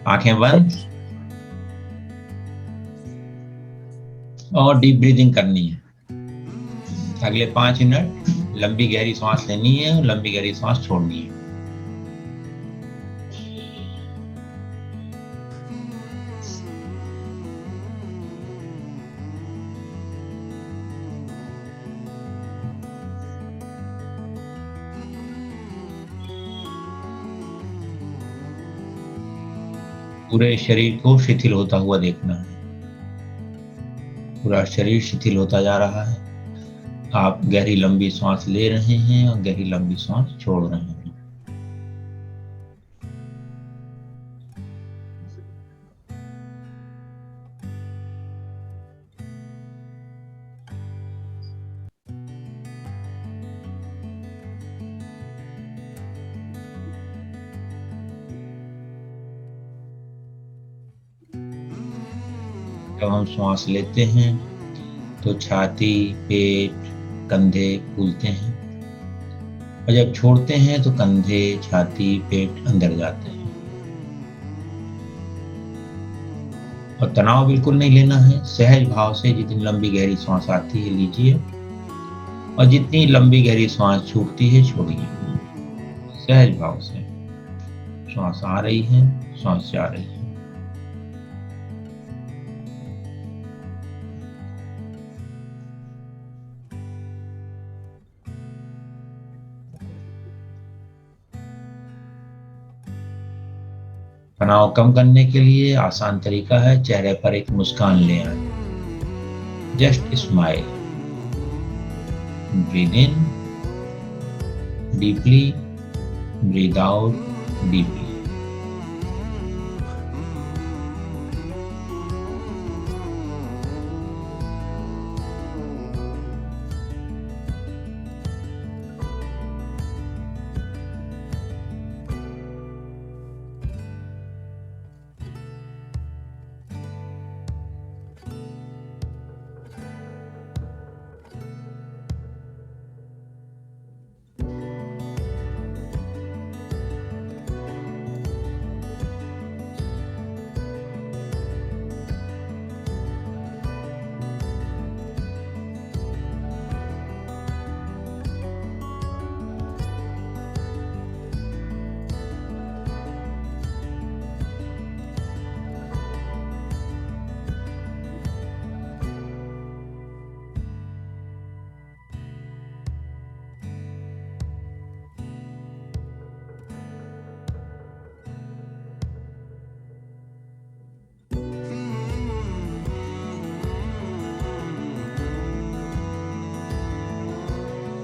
आंखें बंद और डीप ब्रीदिंग करनी है। अगले 5 मिनट लंबी गहरी सांस लेनी है और लंबी गहरी सांस छोड़नी है। पूरे शरीर को शिथिल होता हुआ देखना है। पूरा शरीर शिथिल होता जा रहा है। आप गहरी लंबी सांस ले रहे हैं और गहरी लंबी सांस छोड़ रहे हैं। जब हम श्वास लेते हैं तो छाती, पेट, कंधे फूलते हैं और जब छोड़ते हैं तो कंधे, छाती, पेट अंदर जाते हैं। और तनाव बिल्कुल नहीं लेना है। सहज भाव से जितनी लंबी गहरी सांस आती है लीजिए और जितनी लंबी गहरी सांस छूटती है छोड़िए। सहज भाव से सांस आ रही है, सांस जा रही है। तनाव कम करने के लिए आसान तरीका है, चेहरे पर एक मुस्कान ले आए। Just smile. Breathe in deeply, breathe out deeply.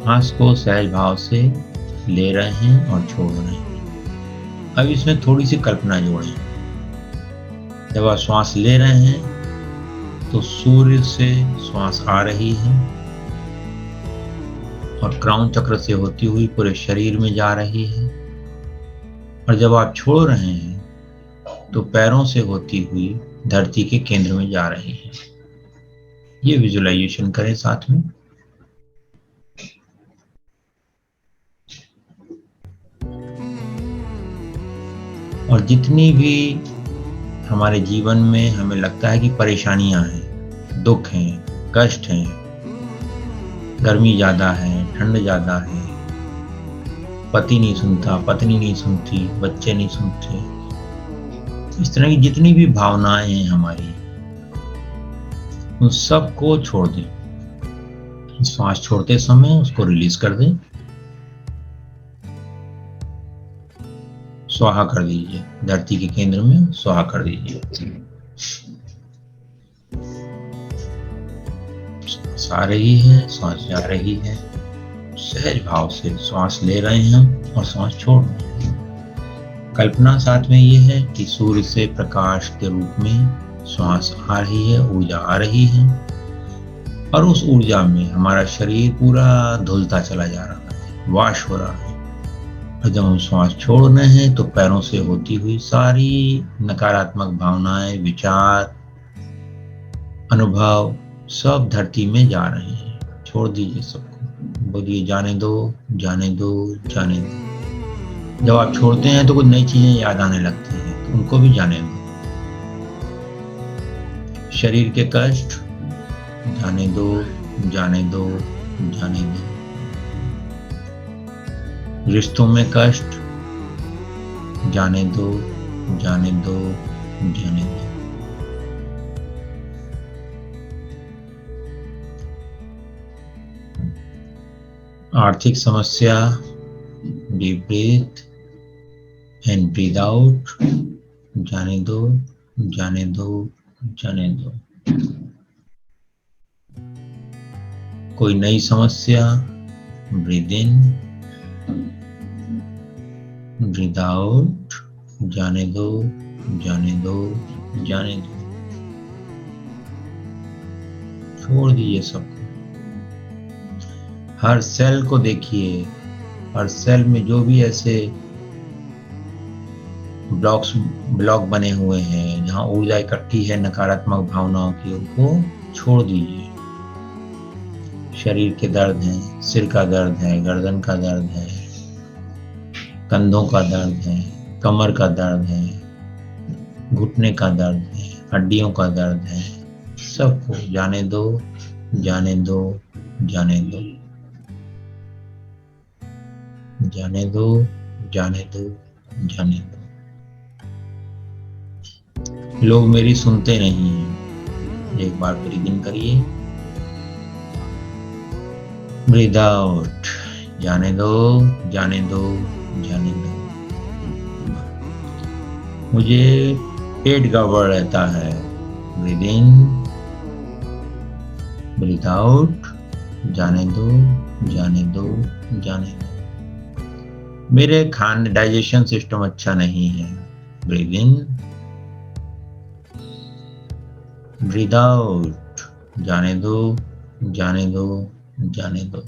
सांस को सहज भाव से ले रहे हैं और छोड़ रहे हैं। अब इसमें थोड़ी सी कल्पना जोड़ें। जब आप श्वास ले रहे हैं तो सूर्य से श्वास आ रही है और क्राउन चक्र से होती हुई पूरे शरीर में जा रही है। और जब आप छोड़ रहे हैं तो पैरों से होती हुई धरती के केंद्र में जा रही है। ये विजुअलाइजेशन करें साथ में। और जितनी भी हमारे जीवन में हमें लगता है कि परेशानियां हैं, दुख हैं, कष्ट हैं, गर्मी ज़्यादा है, ठंड ज़्यादा है, पति नहीं सुनता, पत्नी नहीं सुनती, बच्चे नहीं सुनते, इस तरह की जितनी भी भावनाएं हैं हमारी, उन सब को छोड़ दें। श्वास छोड़ते समय उसको रिलीज कर दें। स्वाहा कर दीजिए, धरती के केंद्र में स्वाहा कर दीजिए। सांस आ रही है, सांस जा रही है। सहज भाव से श्वास ले रहे हैं हम और श्वास छोड़ रहे हैं। कल्पना साथ में ये है कि सूर्य से प्रकाश के रूप में श्वास आ रही है, ऊर्जा आ रही है और उस ऊर्जा में हमारा शरीर पूरा धुलता चला जा रहा है, वाश हो रहा है। और जब हम श्वास छोड़ रहे हैं तो पैरों से होती हुई सारी नकारात्मक भावनाएं, विचार, अनुभव सब धरती में जा रहे हैं। छोड़ दीजिए सबको, बोलिए जाने दो, जाने दो, जाने दो। जब आप छोड़ते हैं तो कुछ नई चीजें याद आने लगती हैं, तो उनको भी जाने दो। शरीर के कष्ट जाने दो, जाने दो, जाने दो। रिश्तों में कष्ट जाने दो, जाने दो, जाने दो। आर्थिक समस्या, deep breath and breathe out, जाने दो, जाने दो, जाने दो। कोई नई समस्या, ब्रीथ इन, ब्रीथ आउट, जाने दो, जाने दो, जाने दो। छोड़ दीजिए सबको। हर सेल को देखिए, हर सेल में जो भी ऐसे ब्लॉक बने हुए हैं जहां ऊर्जा इकट्ठी है नकारात्मक भावनाओं की, उनको छोड़ दीजिए। शरीर के दर्द हैं, सिर का दर्द है, गर्दन का दर्द है, कंधों का दर्द है, कमर का दर्द है, घुटने का दर्द है, हड्डियों का दर्द है, सबको जाने दो, जाने दो, जाने दो, जाने दो, जाने दो, जाने दो। लोग मेरी सुनते नहीं हैं। एक बार ब्रीथ इन करिए, ब्रीथ आउट, जाने दो, जाने दो, जाने दो। मुझे पेट गड़बड़ रहता है। ब्रीथ इन, ब्रीथ आउट, जाने दो, जाने दो, जाने दो। मेरे खाने डाइजेशन सिस्टम अच्छा नहीं है। ब्रीथ इन, ब्रीथ आउट, जाने दो, जाने दो, जाने दो,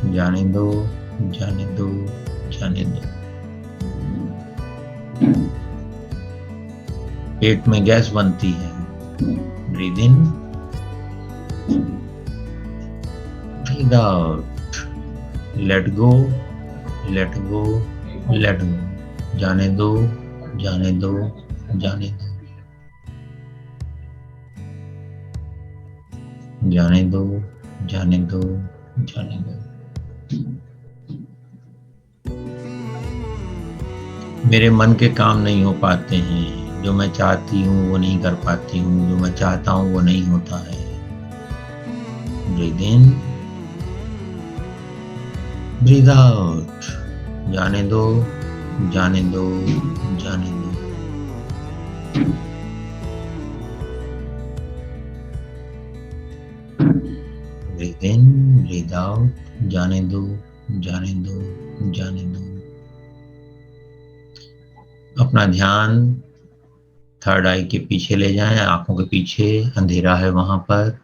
जाने दो, जाने दो, जाने दो। पेट में गैस बनती है। Breathe in, breathe out, let go, let go, let go. जाने दो, जाने दो, जाने दो, जाने दो, जाने दो, जाने दो। मेरे मन के काम नहीं हो पाते हैं। जो मैं चाहती हूँ वो नहीं कर पाती हूँ, जो मैं चाहता हूँ वो नहीं होता है। ब्रीथ इन, ब्रीथ आउट, जाने दो, जाने दो, जाने दो। ब्रीथ इन, ब्रीथ आउट, जाने दो, जाने दो, जाने दो। अपना ध्यान थर्ड आई के पीछे ले जाएं, आंखों के पीछे अंधेरा है वहां पर।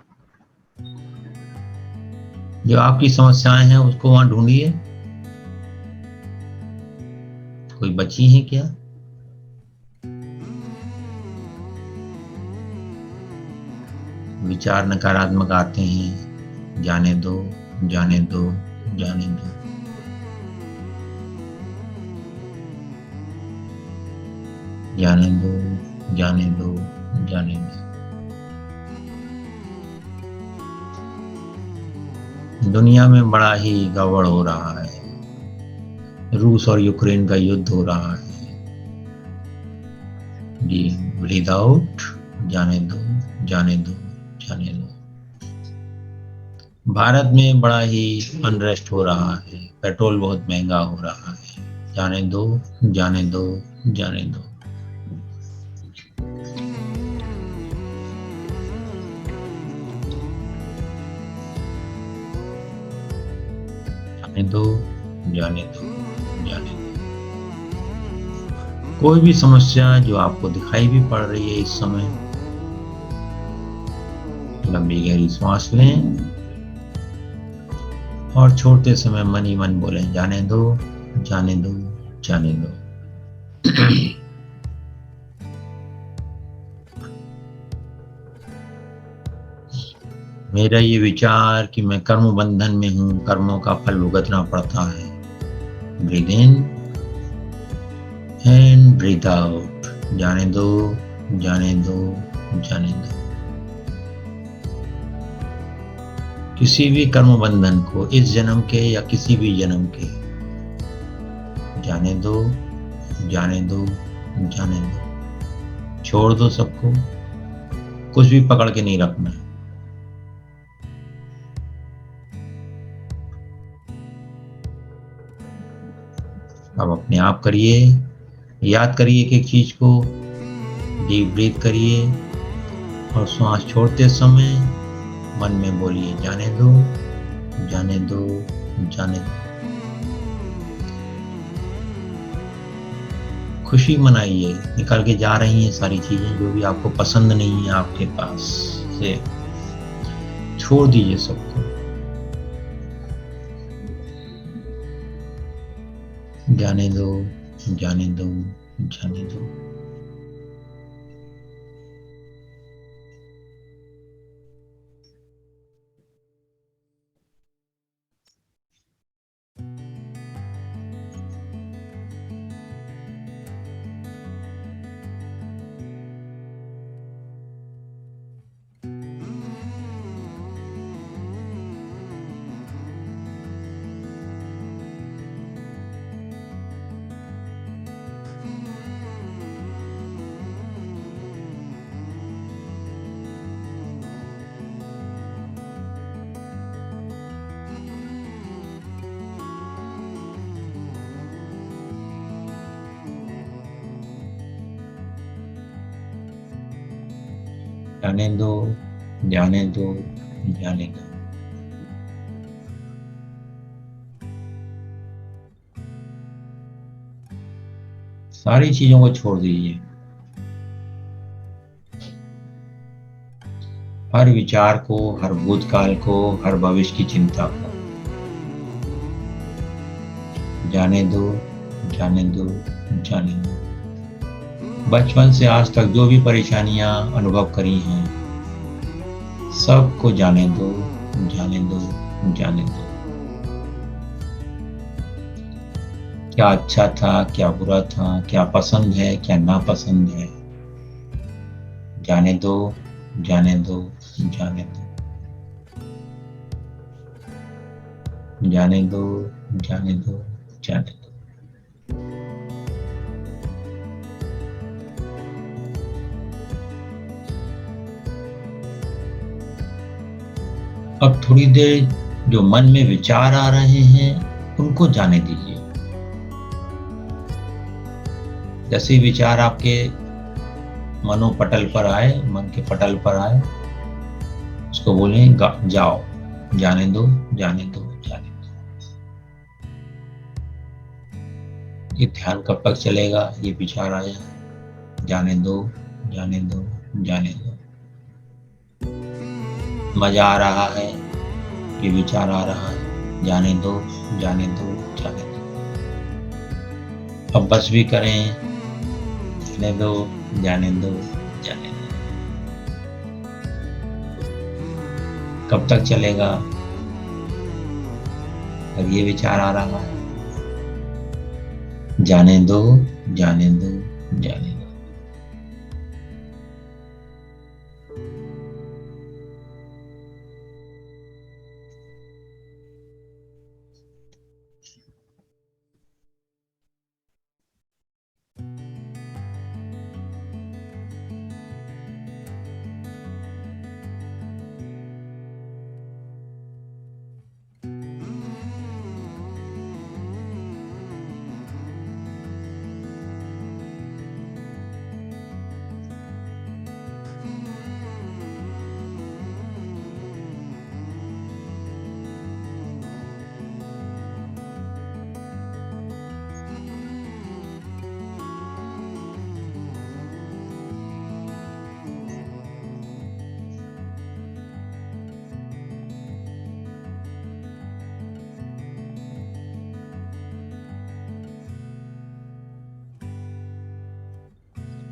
जो आपकी समस्याएं हैं उसको वहां ढूंढिए। कोई बची है क्या? विचार नकारात्मक आते हैं, जाने दो, जाने दो, जाने दो। जाने दो, जाने दो, जाने दो। दुनिया में बड़ा ही गड़बड़ हो रहा है। रूस और यूक्रेन का युद्ध हो रहा है। जी, ब्रीथ आउट, जाने दो, जाने दो, जाने दो। भारत में बड़ा ही अनरेस्ट हो रहा है। पेट्रोल बहुत महंगा हो रहा है। जाने दो, जाने दो, जाने दो। जाने दो, जाने दो, जाने दो। कोई भी समस्या जो आपको दिखाई भी पड़ रही है इस समय, लंबी गहरी सांस लें और छोड़ते समय मन ही मन बोलें, जाने दो, जाने दो, जाने दो। मेरा ये विचार कि मैं कर्म बंधन में हूं, कर्मों का फल भुगतना पड़ता है, breathe in and breathe out. जाने दो, जाने दो, जाने दो। किसी भी कर्म बंधन को, इस जन्म के या किसी भी जन्म के, जाने दो, जाने दो, जाने दो। छोड़ दो सबको, कुछ भी पकड़ के नहीं रखना है। अब अपने आप करिए, याद करिए एक एक चीज को, डीप ब्रीथ करिए और श्वास छोड़ते समय मन में बोलिए जाने दो, जाने दो, जाने दो। खुशी मनाइए, निकल के जा रही हैं सारी चीजें जो भी आपको पसंद नहीं है, आपके पास से छोड़ दीजिए सबको। जाने दो, जाने दो, जाने दो। जाने दो, जाने दो, जाने दो। सारी चीजों को छोड़ दीजिए, हर विचार को, हर भूतकाल को, हर भविष्य की चिंता को। जाने दो, जाने दो, जाने दो। बचपन से आज तक जो भी परेशानियां अनुभव करी हैं, सबको जाने दो, जाने दो, जाने दो। क्या अच्छा था, क्या बुरा था, क्या पसंद है, क्या नापसंद है, जाने दो, जाने दो, जाने दो। जाने दो, जाने दो, जाने दो। अब थोड़ी देर जो मन में विचार आ रहे हैं उनको जाने दीजिए। जैसे विचार आपके मनोपटल पर आए, मन के पटल पर आए, उसको बोले जाओ, जाने दो, जाने दो, जाने दो। ये ध्यान कब तक चलेगा? ये विचार आया, जाने दो, जाने दो, जाने दो। मजा आ रहा है, ये विचार आ रहा है, जाने दो, जाने दो, जाने दो। अब बस भी करें, जाने दो, जाने दो, जाने दो। कब तक चलेगा? अब ये विचार आ रहा है, जाने दो, जाने दो, जाने दो।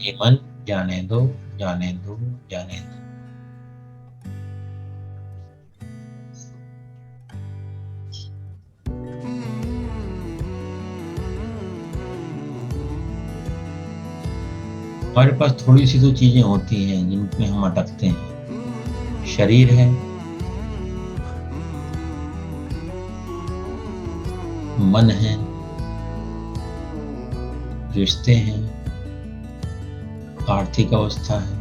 ये मन जाने दो, जाने दो, जाने दो। हमारे पास थोड़ी सी तो चीजें होती हैं जिनमें हम अटकते हैं। शरीर है, मन है, रिश्ते हैं, आर्थिक अवस्था है।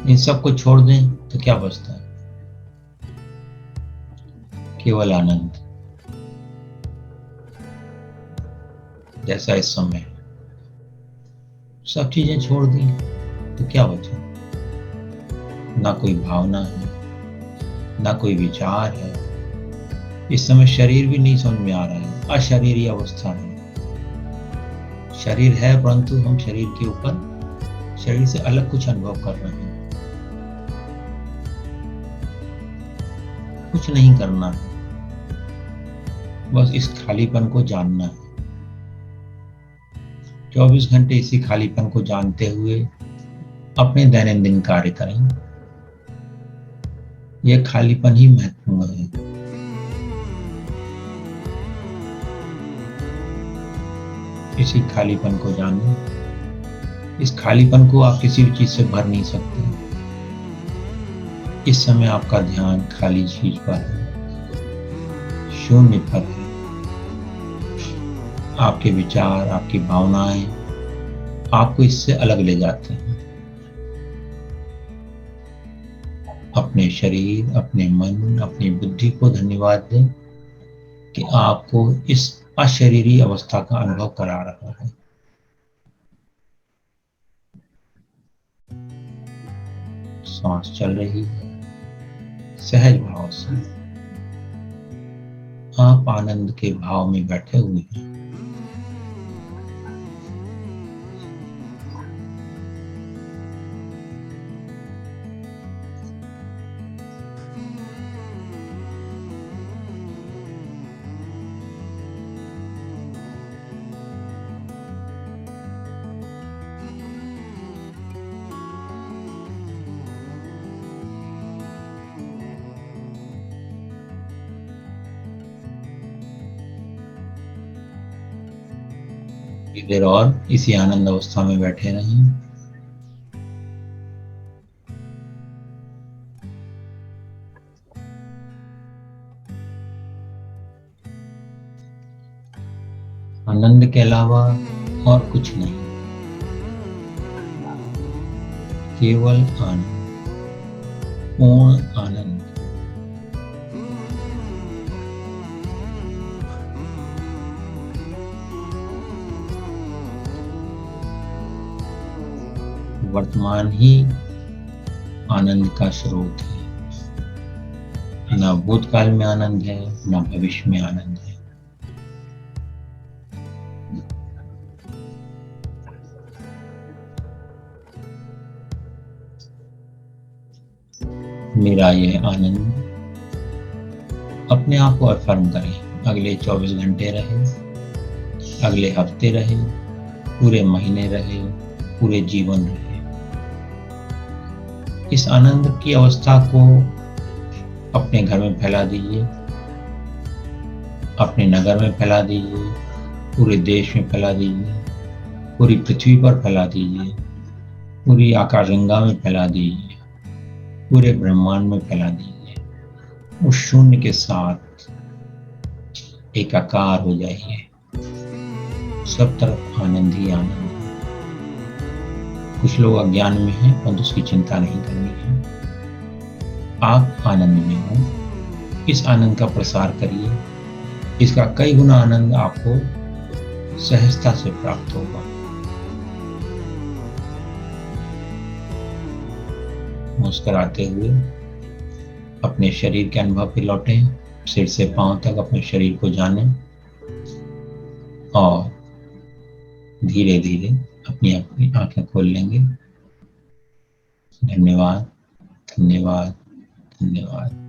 इन सब को छोड़ दें तो क्या बचता है? केवल आनंद, जैसा इस समय है। सब चीजें छोड़ दी तो क्या बचा? ना कोई भावना है, ना कोई विचार है। इस समय शरीर भी नहीं समझ में आ रहा है, अशरीरी अवस्था है। शरीर है परंतु हम शरीर के ऊपर, शरीर से अलग कुछ अनुभव कर रहे हैं। कुछ नहीं करना है, बस इस खालीपन को जानना है। 24 घंटे इसी खालीपन को जानते हुए अपने दैनंदिन कार्य करें। यह खालीपन ही महत्वपूर्ण है। इसी खालीपन को जानें। इस खालीपन को आप किसी भी चीज से भर नहीं सकते। इस समय आपका ध्यान खाली चीज पर है, शून्य पर है। आपके विचार, आपकी भावनाएं आपको इससे अलग ले जाते हैं। अपने शरीर, अपने मन, अपनी बुद्धि को धन्यवाद दें कि आपको इस अशरीरी अवस्था का अनुभव करा रहा है। सांस चल रही है, सहज भाव से आप आनंद के भाव में बैठे हुए हैं। देर और इसी आनंद अवस्था में बैठे रहें। आनंद के अलावा और कुछ नहीं, केवल आनंद, पूर्ण आनंद। वर्तमान ही आनंद का स्रोत है। ना भूतकाल में आनंद है, ना भविष्य में आनंद है। मेरा यह आनंद अपने आप को अफर्म करें। अगले 24 घंटे रहे, अगले हफ्ते रहे, पूरे महीने रहे, पूरे जीवन रहे। इस आनंद की अवस्था को अपने घर में फैला दीजिए, अपने नगर में फैला दीजिए, पूरे देश में फैला दीजिए, पूरी पृथ्वी पर फैला दीजिए, पूरी आकाशगंगा में फैला दीजिए, पूरे ब्रह्मांड में फैला दीजिए। उस शून्य के साथ एकाकार हो जाइए। सब तरफ आनंद ही आनंद है। कुछ लोग अज्ञान में हैं परंतु उसकी चिंता नहीं करनी है। आप आनंद में हो, इस आनंद का प्रसार करिए। इसका कई गुना आनंद आपको सहजता से प्राप्त होगा। मुस्कुराते हुए अपने शरीर के अनुभव पे लौटें। सिर से पांव तक अपने शरीर को जानें और धीरे धीरे अपनी अपनी आंखें खोल लेंगे। धन्यवाद, धन्यवाद, धन्यवाद।